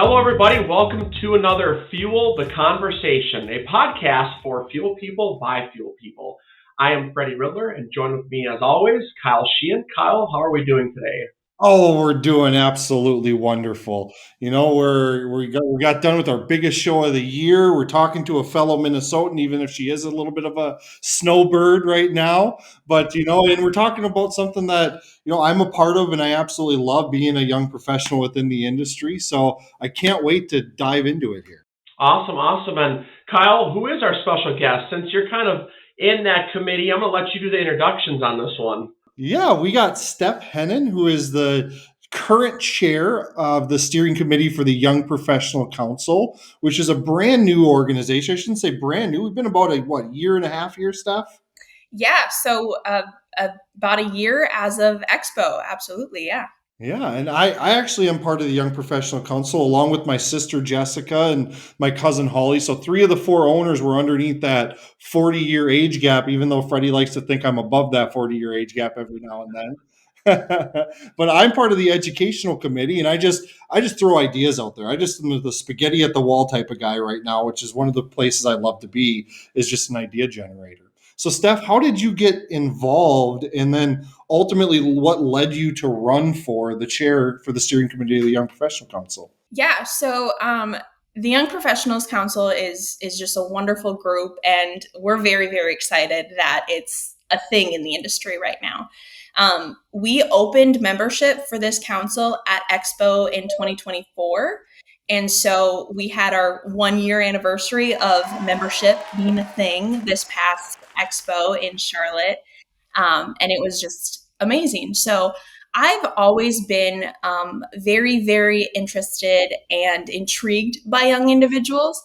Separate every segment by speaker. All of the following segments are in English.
Speaker 1: Hello, everybody. Welcome to another Fuel the Conversation, a podcast for fuel people by fuel people. I am Freddie Riddler, and joined with me, as always, Kyle Sheehan. Kyle, how are we doing today?
Speaker 2: Oh, we're doing absolutely wonderful. We got done with our biggest show of the year. We're talking to a fellow Minnesotan, even if she is a little bit of a snowbird right now. But and we're talking about something that I'm a part of, and I absolutely love being a young professional within the industry. So I can't wait to dive into it here.
Speaker 1: Awesome, awesome. And Kyle, who is our special guest? Since you're kind of in that committee, I'm going to let you do the introductions on this one.
Speaker 2: Yeah, we got Steph Hennen, who is the current chair of the steering committee for the Young Professional Council, which is a brand new organization. I shouldn't say brand new. We've been about year and a half here, Steph?
Speaker 3: Yeah, so about a year as of Expo. Absolutely, yeah.
Speaker 2: Yeah, and I actually am part of the Young Professional Council along with my sister Jessica and my cousin Holly. So three of the four owners were underneath that 40-year age gap, even though Freddie likes to think I'm above that 40-year age gap every now and then. But I'm part of the educational committee, and I just throw ideas out there. I just am the spaghetti at the wall type of guy right now, which is one of the places I love to be, is just an idea generator. So Steph, how did you get involved, and then ultimately what led you to run for the chair for the steering committee of the Young Professional Council?
Speaker 3: Yeah, so the Young Professionals Council is just a wonderful group, and we're very, very excited that it's a thing in the industry right now. We opened membership for this council at Expo in 2024. And so we had our 1 year anniversary of membership being a thing this past Expo in Charlotte. And it was just amazing. So I've always been very, very interested and intrigued by young individuals,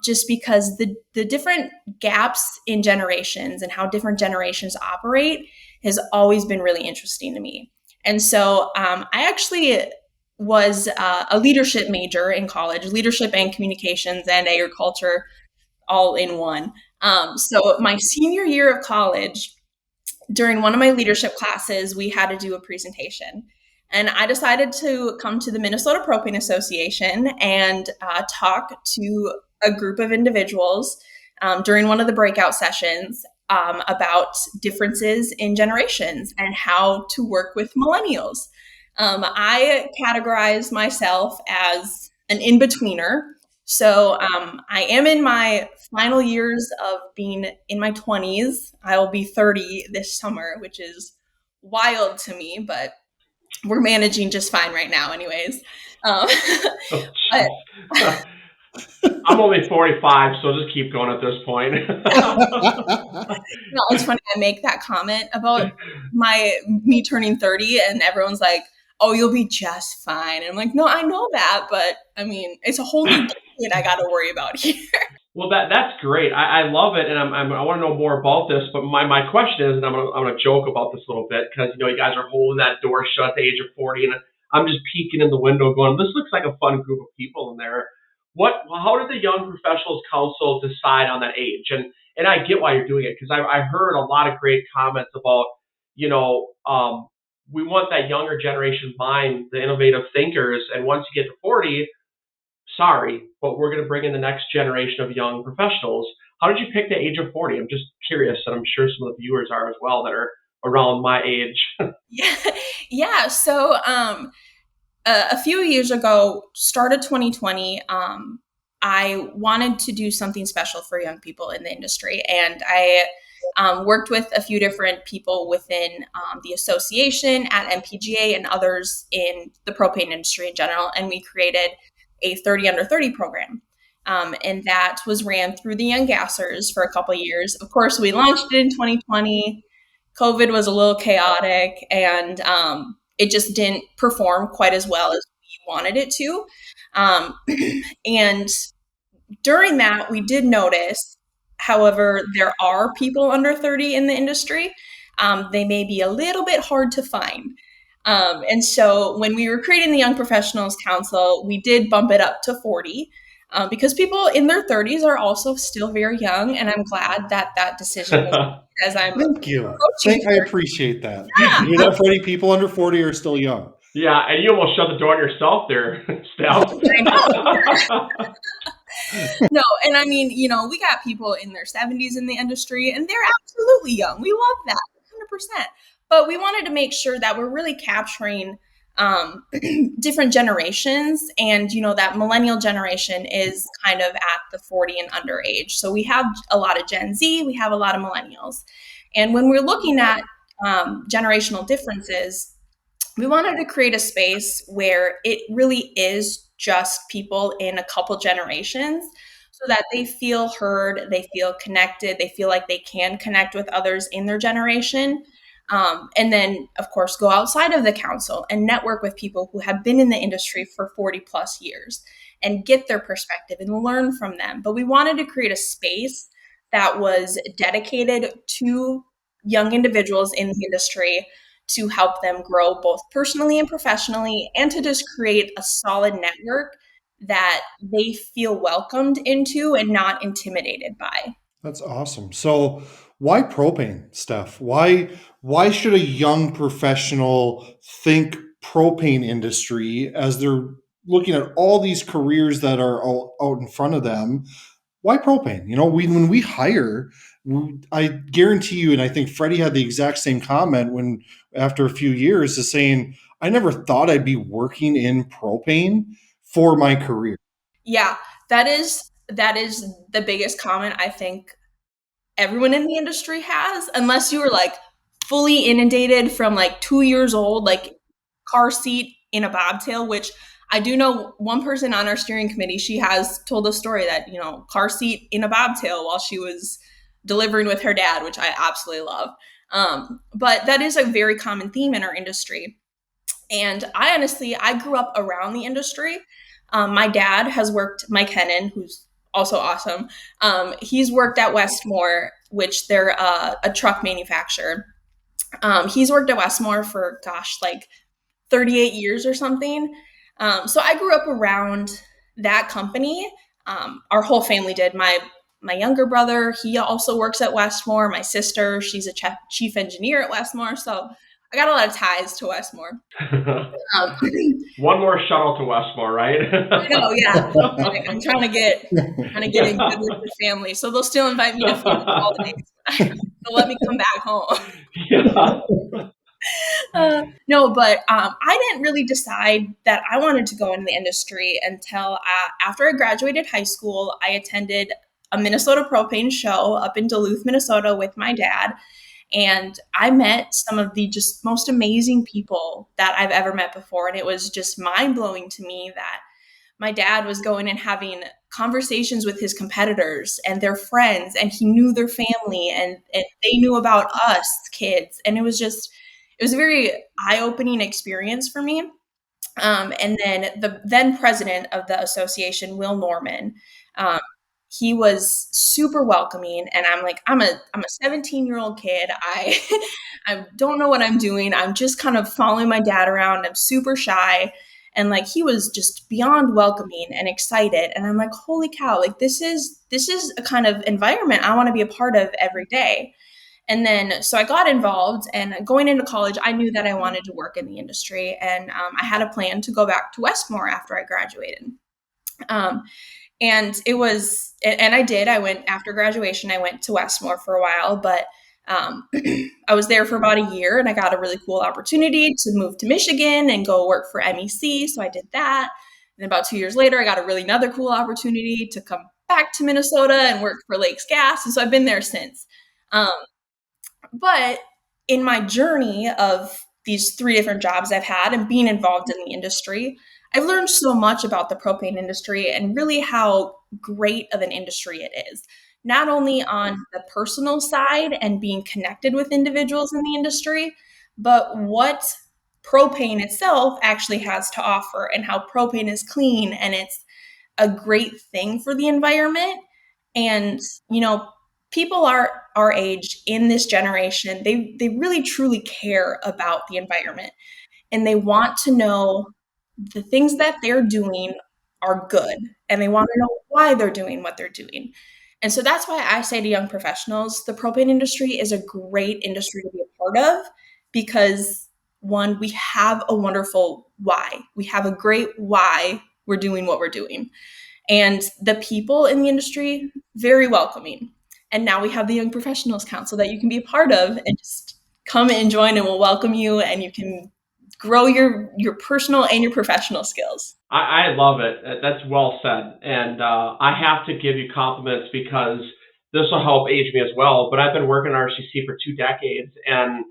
Speaker 3: just because the different gaps in generations and how different generations operate has always been really interesting to me. And so I actually was a leadership major in college, leadership and communications and agriculture all in one. So my senior year of college, during one of my leadership classes, we had to do a presentation. And I decided to come to the Minnesota Propane Association and talk to a group of individuals during one of the breakout sessions about differences in generations and how to work with millennials. I categorize myself as an in-betweener. So I am in my final years of being in my 20s. I will be 30 this summer, which is wild to me, but we're managing just fine right now anyways. But
Speaker 1: I'm only 45, so just keep going at this point.
Speaker 3: no, it's funny I make that comment about me turning 30 and everyone's like, oh, you'll be just fine. And I'm like, no, I know that, but I mean, it's a whole new decade I got to worry about here.
Speaker 1: Well, that's great. I love it, and I want to know more about this. But my question is, and I'm gonna joke about this a little bit because you guys are holding that door shut at the age of 40, and I'm just peeking in the window, going, "This looks like a fun group of people in there." How did the Young Professionals Council decide on that age? And I get why you're doing it because I heard a lot of great comments about we want that younger generation mind, the innovative thinkers, and once you get to 40. Sorry, but we're going to bring in the next generation of young professionals. How did you pick the age of 40? I'm just curious, and I'm sure some of the viewers are as well that are around my age.
Speaker 3: Yeah. So a few years ago, start of 2020, I wanted to do something special for young people in the industry. And I worked with a few different people within the association at NPGA and others in the propane industry in general. And we created a 30 under 30 program. And that was ran through the Young Gassers for a couple of years. Of course, we launched it in 2020. COVID was a little chaotic and it just didn't perform quite as well as we wanted it to. And during that, we did notice, however, there are people under 30 in the industry. They may be a little bit hard to find. And so when we were creating the Young Professionals Council, we did bump it up to 40 because people in their 30s are also still very young. And I'm glad that decision was made as I'm
Speaker 2: Thank you.
Speaker 3: approaching
Speaker 2: I
Speaker 3: 30.
Speaker 2: appreciate that.
Speaker 3: Yeah.
Speaker 2: You know, Freddie, people under 40 are still young.
Speaker 1: Yeah, and you almost shut the door on yourself there,
Speaker 3: I know.
Speaker 1: Steph.
Speaker 3: No, and I mean, we got people in their 70s in the industry, and they're absolutely young. We love that, 100%. But we wanted to make sure that we're really capturing different generations. And, that millennial generation is kind of at the 40 and under age. So we have a lot of Gen Z, we have a lot of millennials. And when we're looking at generational differences, we wanted to create a space where it really is just people in a couple generations so that they feel heard, they feel connected, they feel like they can connect with others in their generation. And then, of course, go outside of the council and network with people who have been in the industry for 40 plus years and get their perspective and learn from them. But we wanted to create a space that was dedicated to young individuals in the industry to help them grow both personally and professionally, and to just create a solid network that they feel welcomed into and not intimidated by.
Speaker 2: That's awesome. So why propane, Steph? Why should a young professional think propane industry as they're looking at all these careers that are out in front of them? Why propane? When we hire, I guarantee you, and I think Freddie had the exact same comment when after a few years is saying, I never thought I'd be working in propane for my career.
Speaker 3: Yeah, that is the biggest comment I think everyone in the industry has, unless you were like fully inundated from like 2 years old, like car seat in a bobtail, which I do know one person on our steering committee, she has told a story that, car seat in a bobtail while she was delivering with her dad, which I absolutely love. But that is a very common theme in our industry. And I grew up around the industry. My dad has worked, Mike Hennen, who's also awesome. He's worked at Westmore, which they're a truck manufacturer. He's worked at Westmore for, gosh, like 38 years or something. So I grew up around that company. Our whole family did. My younger brother, he also works at Westmore. My sister, she's a chief engineer at Westmore. So I got a lot of ties to Westmore. Um,
Speaker 1: One more shuttle to Westmore, right?
Speaker 3: I know, yeah. Like, I'm trying to get in good with the family, so they'll still invite me to family holidays. They'll let me come back home.
Speaker 1: Yeah.
Speaker 3: No, but I didn't really decide that I wanted to go into the industry until after I graduated high school. I attended a Minnesota propane show up in Duluth, Minnesota with my dad. And I met some of the just most amazing people that I've ever met before. And it was just mind blowing to me that my dad was going and having conversations with his competitors and their friends, and he knew their family, and they knew about us kids. And it was a very eye opening experience for me. And then the then president of the association, Will Norman, um, he was super welcoming. And I'm like, I'm a 17-year-old kid. I don't know what I'm doing. I'm just kind of following my dad around. I'm super shy. And like he was just beyond welcoming and excited. And I'm like, holy cow, like this is a kind of environment I want to be a part of every day. And then, so I got involved, and going into college, I knew that I wanted to work in the industry. And I had a plan to go back to Westmore after I graduated. Um, and it was, and I did, I went after graduation, I went to Westmore for a while, but I was there for about a year, and I got a really cool opportunity to move to Michigan and go work for MEC. So I did that. And about 2 years later, I got a really another cool opportunity to come back to Minnesota and work for Lakes Gas. And so I've been there since. Um, but in my journey of these three different jobs I've had and being involved in the industry, I've learned so much about the propane industry and really how great of an industry it is. Not only on the personal side and being connected with individuals in the industry, but what propane itself actually has to offer, and how propane is clean and it's a great thing for the environment. And, people our age in this generation, they really truly care about the environment, and they want to know the things that they're doing are good, and they want to know why they're doing what they're doing. And so that's why I say to young professionals, the propane industry is a great industry to be a part of, because one, we have a wonderful why. We have a great why we're doing what we're doing. And the people in the industry, very welcoming. And now we have the Young Professionals Council that you can be a part of and just come and join, and we'll welcome you, and you can grow your personal and your professional skills.
Speaker 1: I love it. That's well said. And I have to give you compliments because this will help age me as well. But I've been working at RCC for 2 decades, and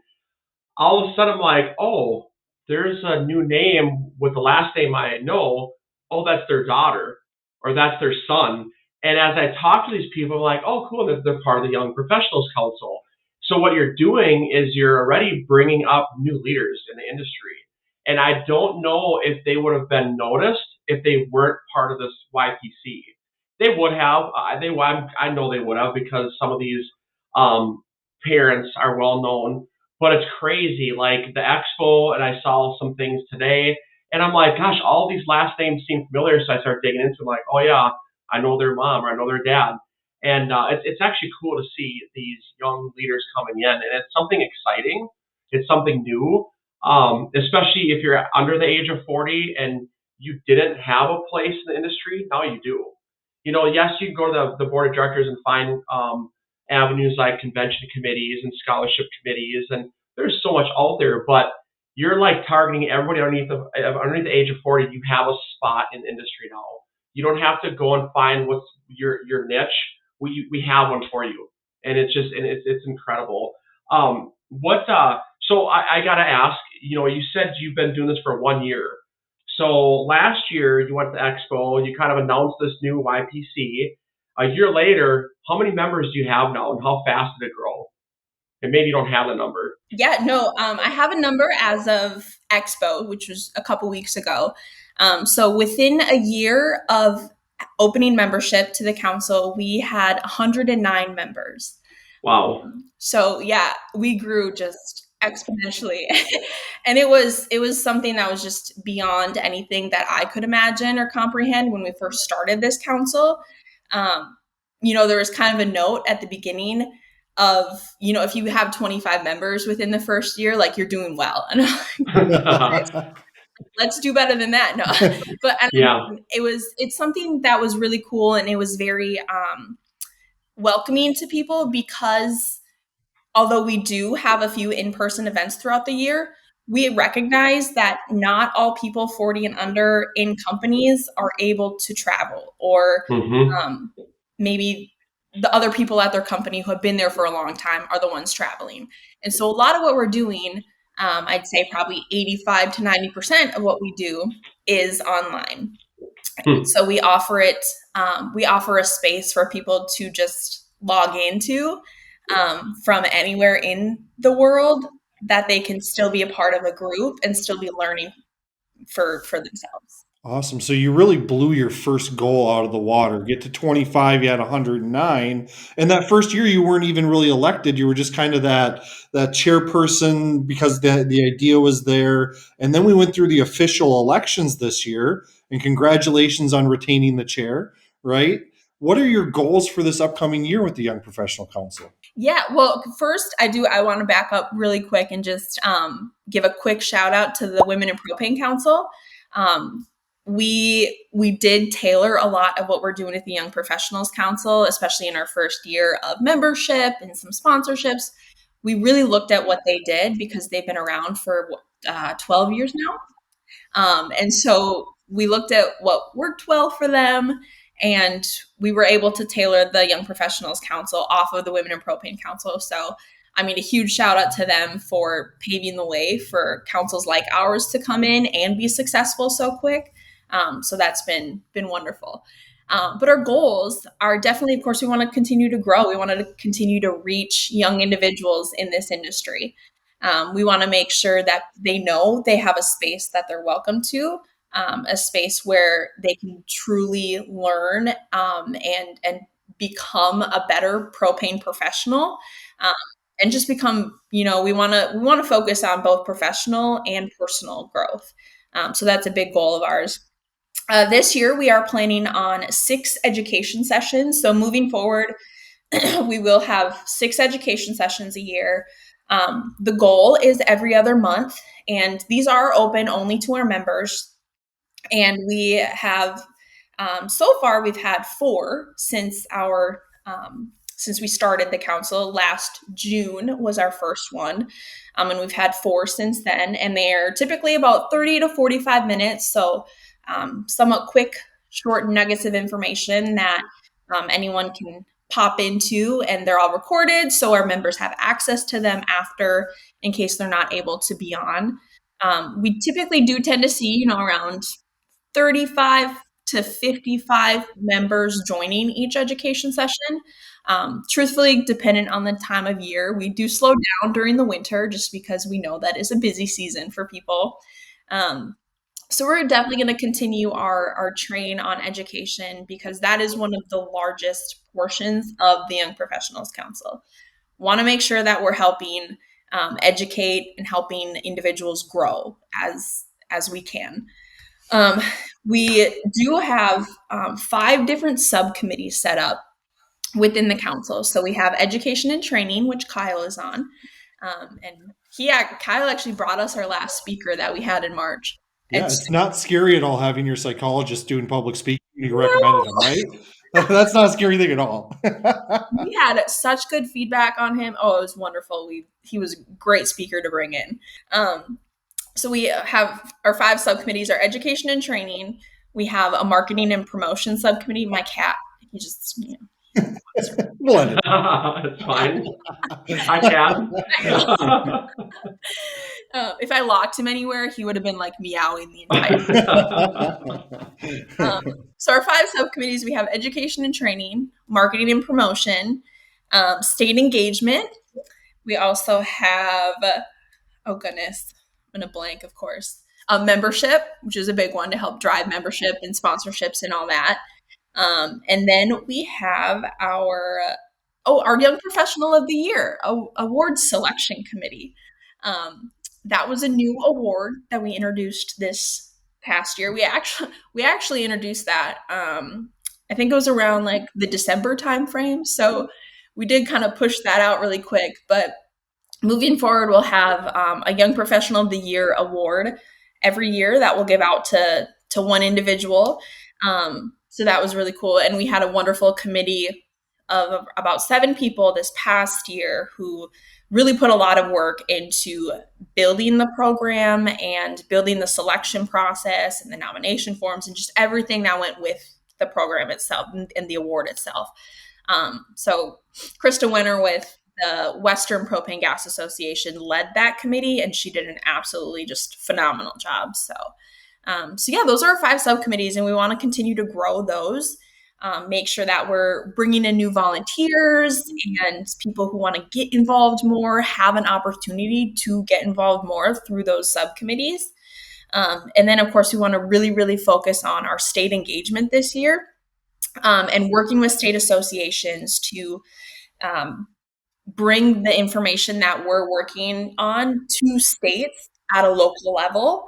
Speaker 1: all of a sudden I'm like, oh, there's a new name with the last name I know. Oh, that's their daughter or that's their son. And as I talk to these people, I'm like, oh, cool, they're part of the Young Professionals Council. So what you're doing is you're already bringing up new leaders in the industry. And I don't know if they would have been noticed if they weren't part of this YPC. They would have. I know they would have because some of these parents are well known, but it's crazy. Like the expo, and I saw some things today, and I'm like, gosh, all these last names seem familiar. So I started digging into them, like, oh yeah, I know their mom or I know their dad, and it's actually cool to see these young leaders coming in, and it's something exciting. It's something new, especially if you're under the age of 40 and you didn't have a place in the industry. Now you do. Yes, you can go to the board of directors and find avenues like convention committees and scholarship committees, and there's so much out there. But you're like targeting everybody underneath the age of 40. You have a spot in the industry now. You don't have to go and find what's your niche. We have one for you, and it's incredible. What So I gotta ask. You said you've been doing this for 1 year. So last year you went to the expo. You kind of announced this new YPC. A year later, how many members do you have now, and how fast did it grow? And maybe you don't have the number.
Speaker 3: Yeah, no, I have a number as of Expo, which was a couple weeks ago. So within a year of opening membership to the council, we had 109 members.
Speaker 1: Wow.
Speaker 3: So yeah, we grew just exponentially. And it was something that was just beyond anything that I could imagine or comprehend when we first started this council. There was kind of a note at the beginning of, if you have 25 members within the first year, like you're doing well. And I'm like, let's do better than that. No, but
Speaker 1: Yeah.
Speaker 3: it's something that was really cool, and it was very welcoming to people because although we do have a few in-person events throughout the year, we recognize that not all people 40 and under in companies are able to travel, or maybe the other people at their company who have been there for a long time are the ones traveling. And so a lot of what we're doing, I'd say probably 85 to 90% of what we do is online. So we offer it, we offer a space for people to just log into from anywhere in the world, that they can still be a part of a group and still be learning for themselves.
Speaker 2: Awesome. So you really blew your first goal out of the water. Get to 25, you had 109. And that first year you weren't even really elected. You were just kind of that chairperson because the idea was there. And then we went through the official elections this year. And congratulations on retaining the chair, right? What are your goals for this upcoming year with the Young Professional Council?
Speaker 3: Yeah, well, first I want to back up really quick and just give a quick shout out to the Women in Propane Council. We did tailor a lot of what we're doing at the Young Professionals Council, especially in our first year of membership and some sponsorships. We really looked at what they did because they've been around for 12 years now. And so we looked at what worked well for them, and we were able to tailor the Young Professionals Council off of the Women in Propane Council. So, a huge shout out to them for paving the way for councils like ours to come in and be successful so quick. So that's been wonderful. But our goals are definitely, of course, we want to continue to grow. We want to continue to reach young individuals in this industry. We want to make sure that they know they have a space that they're welcome to, a space where they can truly learn and become a better propane professional, and just become. We want to focus on both professional and personal growth. So that's a big goal of ours. This year, we are planning on 6 education sessions. So moving forward, we will have 6 education sessions a year. The goal is every other month, And these are open only to our members. And we have, so far, we've had 4 since since we started the council. Last June was our first one. And we've had 4 since then. And they're typically about 30 to 45 minutes. So somewhat quick, short nuggets of information that anyone can pop into, and they're all recorded. So our members have access to them after, in case they're not able to be on. We typically do tend to see, around 35 to 55 members joining each education session. Truthfully, dependent on the time of year, we do slow down during the winter just because we know that is a busy season for people. So we're definitely going to continue our train on education, because that is one of the largest portions of the Young Professionals Council. Want to make sure that we're helping educate and helping individuals grow as we can. We do have 5 different subcommittees set up within the council. So we have education and training, which Kyle is on. And Kyle actually brought us our last speaker that we had in March.
Speaker 2: Yeah, it's not scary at all having your psychologist doing public speaking. You recommended him, right? That's not a scary thing at all.
Speaker 3: We had such good feedback on him. Oh, it was wonderful. He was a great speaker to bring in. So we have our 5 subcommittees: our education and training. We have a marketing and promotion subcommittee. My cat, he just,
Speaker 2: Blended.
Speaker 1: It's fine. Hi, cat.
Speaker 3: If I locked him anywhere, he would have been like meowing the entire time. So our 5 subcommittees, we have education and training, marketing and promotion, state engagement. We also have, oh goodness, I'm going to blank, of course, membership, which is a big one to help drive membership and sponsorships and all that. And then we have our Young Professional of the Year Awards Selection Committee. That was a new award that we introduced this past year. We actually introduced that. I think it was around like the December timeframe. So we did kind of push that out really quick. But moving forward, we'll have a Young Professional of the Year award every year that we'll give out to one individual. So that was really cool. And we had a wonderful committee of about 7 people this past year who really put a lot of work into building the program and building the selection process and the nomination forms and just everything that went with the program itself and the award itself. So Krista Winter with the Western Propane Gas Association led that committee, and she did an absolutely just phenomenal job. So yeah, those are our 5 subcommittees, and we want to continue to grow those. Make sure that we're bringing in new volunteers and people who want to get involved more, have an opportunity to get involved more through those subcommittees. And then, of course, we want to really, really focus on our state engagement this year, and working with state associations to bring the information that we're working on to states at a local level,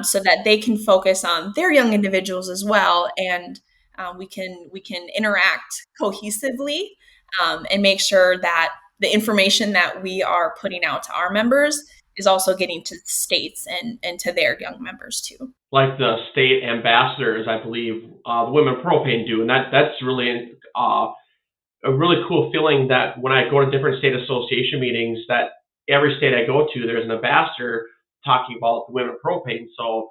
Speaker 3: so that they can focus on their young individuals as well. And we can interact cohesively, and make sure that the information that we are putting out to our members is also getting to states and to their young members too.
Speaker 1: Like the state ambassadors, I believe the Women Propane do, and that's really a really cool feeling that when I go to different state association meetings, that every state I go to, there's an ambassador talking about the Women Propane. So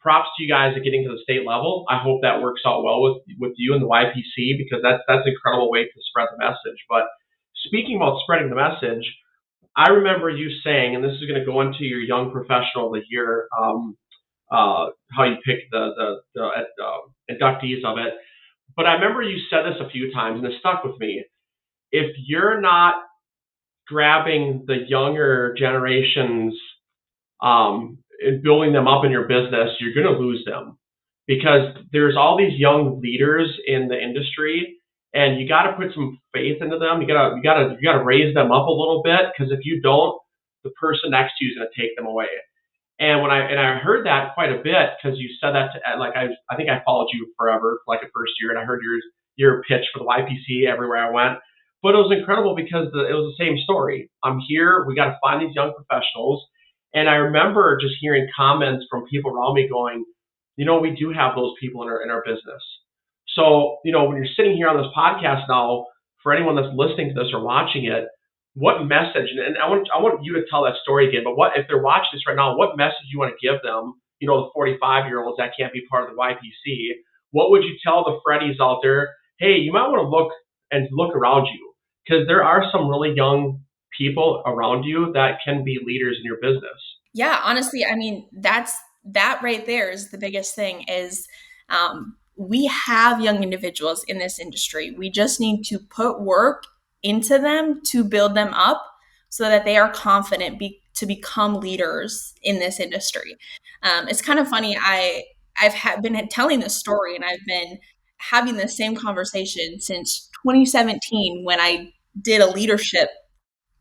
Speaker 1: props to you guys at getting to the state level. I hope that works out well with you and the YPC, because that's an incredible way to spread the message. But speaking about spreading the message, I remember you saying, and this is going to go into your Young Professional of the Year, how you pick the inductees of it. But I remember you said this a few times, and it stuck with me. If you're not grabbing the younger generations and building them up in your business, you're going to lose them, because there's all these young leaders in the industry, and you got to put some faith into them. You got to raise them up a little bit, because if you don't, the person next to you is going to take them away. And I heard that quite a bit, because you said that to, like, I think I followed you forever, like a first year, and I heard your pitch for the YPC everywhere I went. But it was incredible, because it was the same story. I'm here. We got to find these young professionals, And I remember just hearing comments from people around me going, we do have those people in our business. So, when you're sitting here on this podcast now, for anyone that's listening to this or watching it, what message, and I want you to tell that story again, but what, if they're watching this right now, what message you want to give them, the 45-year-olds that can't be part of the YPC? What would you tell the Freddies out there? Hey, you might want to look around you, because there are some really young people around you that can be leaders in your business.
Speaker 3: Yeah, honestly, I mean, that right there is the biggest thing is we have young individuals in this industry. We just need to put work into them to build them up so that they are confident to become leaders in this industry. It's kind of funny. Been telling this story, and I've been having the same conversation since 2017 when I did a leadership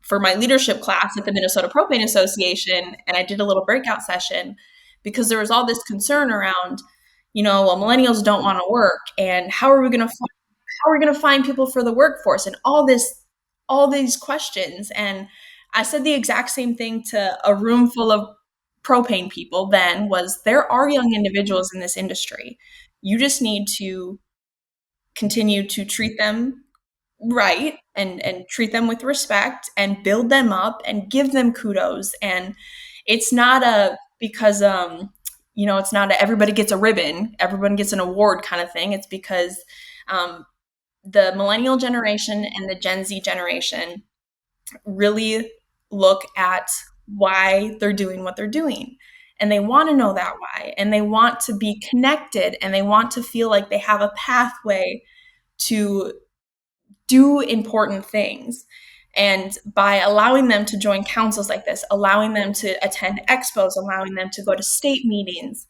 Speaker 3: for my leadership class at the Minnesota Propane Association, and I did a little breakout session because there was all this concern around, well, millennials don't want to work, and how are we going to find people for the workforce, and all these questions. And I said the exact same thing to a room full of propane people. Then was there are young individuals in this industry. You just need to continue to treat them right and treat them with respect and build them up and give them kudos. And it's not because it's not everybody gets a ribbon, everyone gets an award kind of thing. It's because the millennial generation and the Gen Z generation really look at why they're doing what they're doing, and they want to know that why, and they want to be connected, and they want to feel like they have a pathway to do important things. And by allowing them to join councils like this, allowing them to attend expos, allowing them to go to state meetings,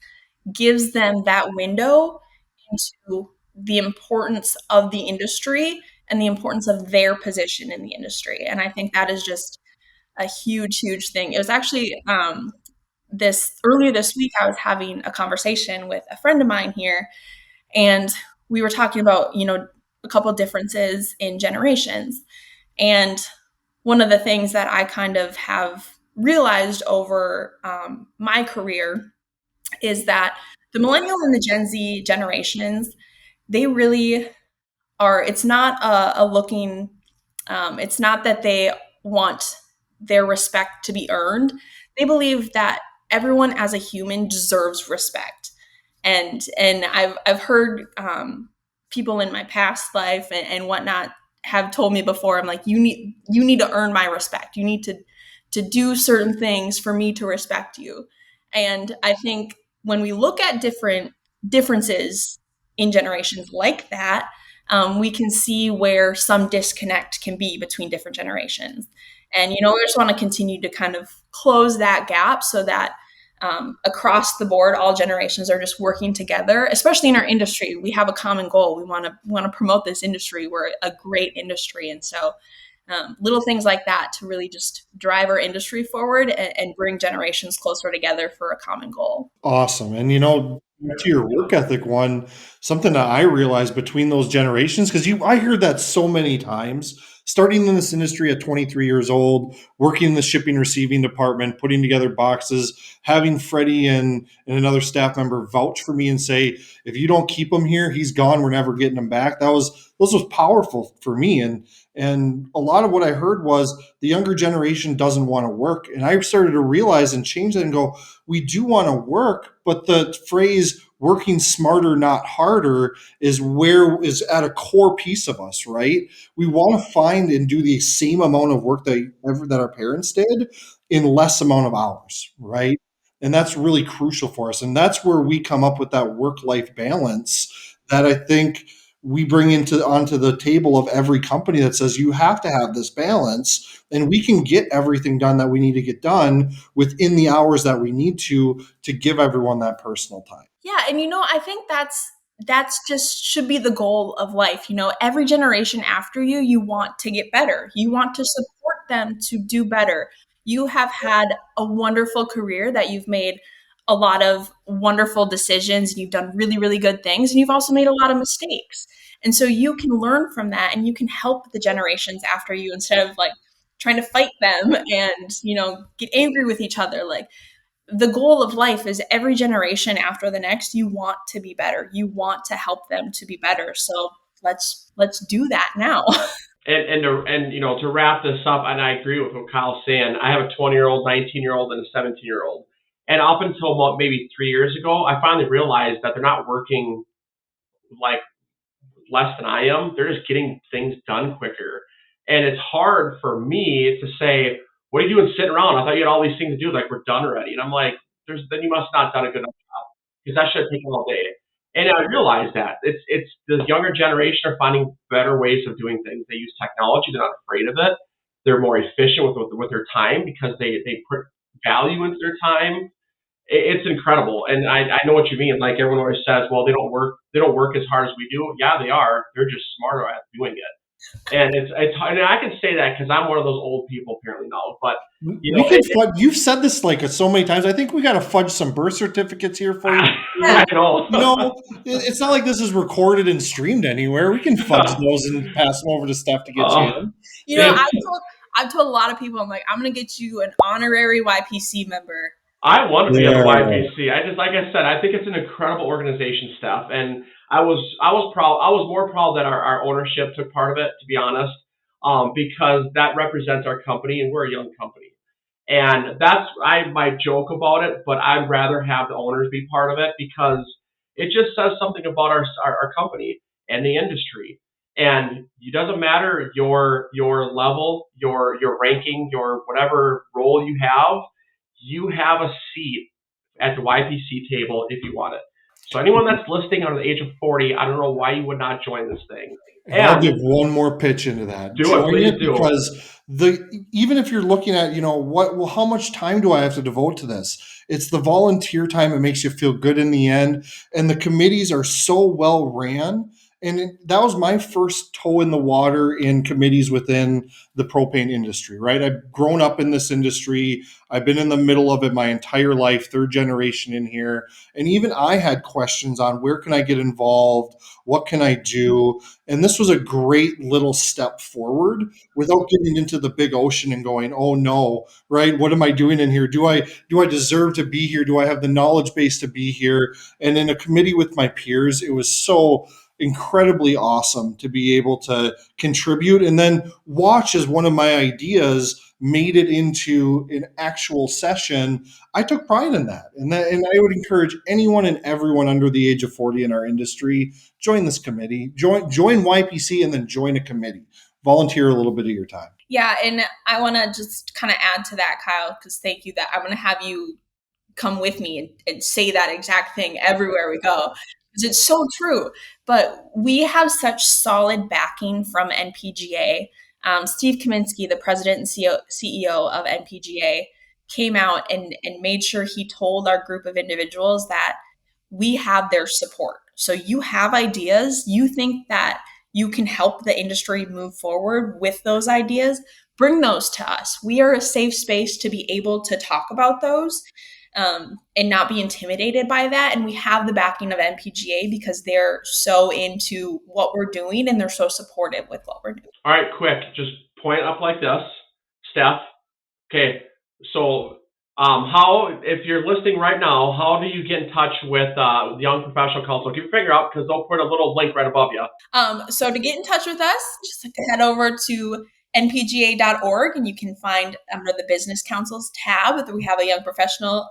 Speaker 3: gives them that window into the importance of the industry and the importance of their position in the industry. And I think that is just a huge, huge thing. It was actually earlier this week, I was having a conversation with a friend of mine here, and we were talking about, a couple of differences in generations. And one of the things that I kind of have realized over my career is that the millennial and the Gen Z generations, they really are, it's not it's not that they want their respect to be earned. They believe that everyone as a human deserves respect. And I've heard people in my past life and whatnot have told me before, I'm like, you need to earn my respect. You need to do certain things for me to respect you. And I think when we look at differences in generations like that, we can see where some disconnect can be between different generations. And, we just want to continue to kind of close that gap so that across the board, all generations are just working together, especially in our industry. We have a common goal. We want to promote this industry. We're a great industry. And so little things like that to really just drive our industry forward and bring generations closer together for a common goal.
Speaker 2: Awesome. And to your work ethic one, something that I realized between those generations, because I heard that so many times, starting in this industry at 23 years old, working in the shipping receiving department, putting together boxes, having Freddie and another staff member vouch for me and say, if you don't keep him here, he's gone. We're never getting him back. Those was powerful for me. And a lot of what I heard was the younger generation doesn't want to work. And I started to realize and change that and go, we do want to work, but the phrase working smarter, not harder is at a core piece of us, right? We want to find and do the same amount of work that our parents did in less amount of hours, right? And that's really crucial for us. And that's where we come up with that work-life balance that I think we bring onto the table of every company that says you have to have this balance, and we can get everything done that we need to get done within the hours that we need to give everyone that personal time.
Speaker 3: Yeah. And, I think that's just should be the goal of life. Every generation after you want to get better. You want to support them to do better. You have had a wonderful career that you've made a lot of wonderful decisions, and you've done really, really good things. And you've also made a lot of mistakes. And so you can learn from that, and you can help the generations after you instead of like trying to fight them and, get angry with each other. Like, the goal of life is every generation after the next, you want to be better. You want to help them to be better. So let's do that now.
Speaker 1: To wrap this up, and I agree with what Kyle's saying. I have a 20-year-old, 19-year-old, and a 17-year-old. And up until about maybe 3 years ago, I finally realized that they're not working like less than I am. They're just getting things done quicker. And it's hard for me to say, what are you doing sitting around? I thought you had all these things to do. Like, we're done already. And I'm like, then you must not have done a good enough job, because that should have taken all day. And I realized that it's the younger generation are finding better ways of doing things. They use technology. They're not afraid of it. They're more efficient with their time because they put value into their time. It's incredible. And I know what you mean. Like, everyone always says, well, they don't work as hard as we do. Yeah, they are. They're just smarter at doing it. And it's and I can say that because I'm one of those old people apparently now. But
Speaker 2: you've said this like so many times. I think we got to fudge some birth certificates here for you.
Speaker 1: I know.
Speaker 2: It's not like this is recorded and streamed anywhere. We can fudge those and pass them over to Steph to get you in.
Speaker 3: I've told a lot of people, I'm like, I'm going to get you an honorary YPC member.
Speaker 1: I want to be on the YPC. Like I said, I think it's an incredible organization, Steph. And I was proud. I was more proud that our ownership took part of it, to be honest, because that represents our company, and we're a young company. And I might joke about it, but I'd rather have the owners be part of it, because it just says something about our company and the industry. And it doesn't matter your level, your ranking, your whatever role you have a seat at the YPC table if you want it. So anyone that's listening under the age of 40, I don't know why you would not join this thing.
Speaker 2: And I'll give one more pitch into that.
Speaker 1: Please do.
Speaker 2: Because even if you're looking at, how much time do I have to devote to this? It's the volunteer time. It makes you feel good in the end. And the committees are so well ran. And that was my first toe in the water in committees within the propane industry, right? I've grown up in this industry. I've been in the middle of it my entire life, third generation in here. And even I had questions on where can I get involved? What can I do? And this was a great little step forward without getting into the big ocean and going, oh no, right? What am I doing in here? Do I deserve to be here? Do I have the knowledge base to be here? And in a committee with my peers, it was so incredibly awesome to be able to contribute and then watch as one of my ideas made it into an actual session. I took pride in that. And I would encourage anyone and everyone under the age of 40 in our industry, join this committee, join YPC, and then join a committee. Volunteer a little bit of your time.
Speaker 3: Yeah, and I want to just kind of add to that, Kyle, because thank you. That I'm going to have you come with me and say that exact thing everywhere we go. It's so true. But we have such solid backing from NPGA. Steve Kaminsky, the president and CEO of NPGA, came out and made sure he told our group of individuals that we have their support. So you have ideas, you think that you can help the industry move forward with those ideas, bring those to us. We are a safe space to be able to talk about those. And not be intimidated by that. And we have the backing of NPGA because they're so into what we're doing and they're so supportive with what we're doing.
Speaker 1: All right, quick, just point up like this, Steph. Okay, so if you're listening right now, how do you get in touch with the Young Professional Council? Keep your finger out because they'll put a little link right above you.
Speaker 3: So to get in touch with us, just head over to npga.org, and you can find under the Business Councils tab, we have a Young Professionals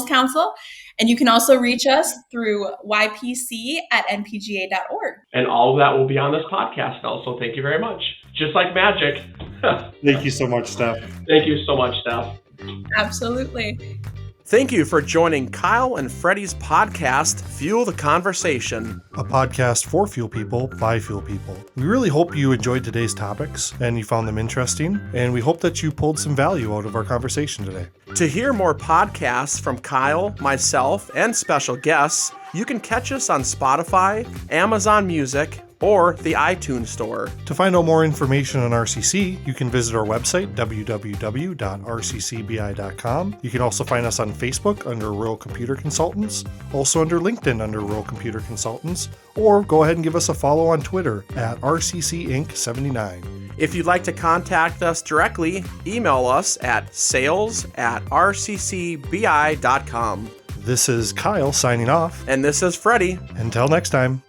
Speaker 3: Council, and you can also reach us through ypc@npga.org.
Speaker 1: And all of that will be on this podcast now, so thank you very much. Just like magic.
Speaker 2: Thank you so much, Steph.
Speaker 1: Thank you so much, Steph.
Speaker 3: Absolutely.
Speaker 4: Thank you for joining Kyle and Freddie's podcast, Fuel the Conversation.
Speaker 2: A podcast for fuel people, by fuel people. We really hope you enjoyed today's topics and you found them interesting, and we hope that you pulled some value out of our conversation today.
Speaker 4: To hear more podcasts from Kyle, myself, and special guests, you can catch us on Spotify, Amazon Music, or the iTunes Store.
Speaker 2: To find out more information on RCC, you can visit our website, www.rccbi.com. You can also find us on Facebook under Rural Computer Consultants, also under LinkedIn under Rural Computer Consultants, or go ahead and give us a follow on Twitter at RCC Inc. 79.
Speaker 4: If you'd like to contact us directly, email us at sales@rccbi.com.
Speaker 2: This is Kyle signing off.
Speaker 4: And this is Freddie.
Speaker 2: Until next time.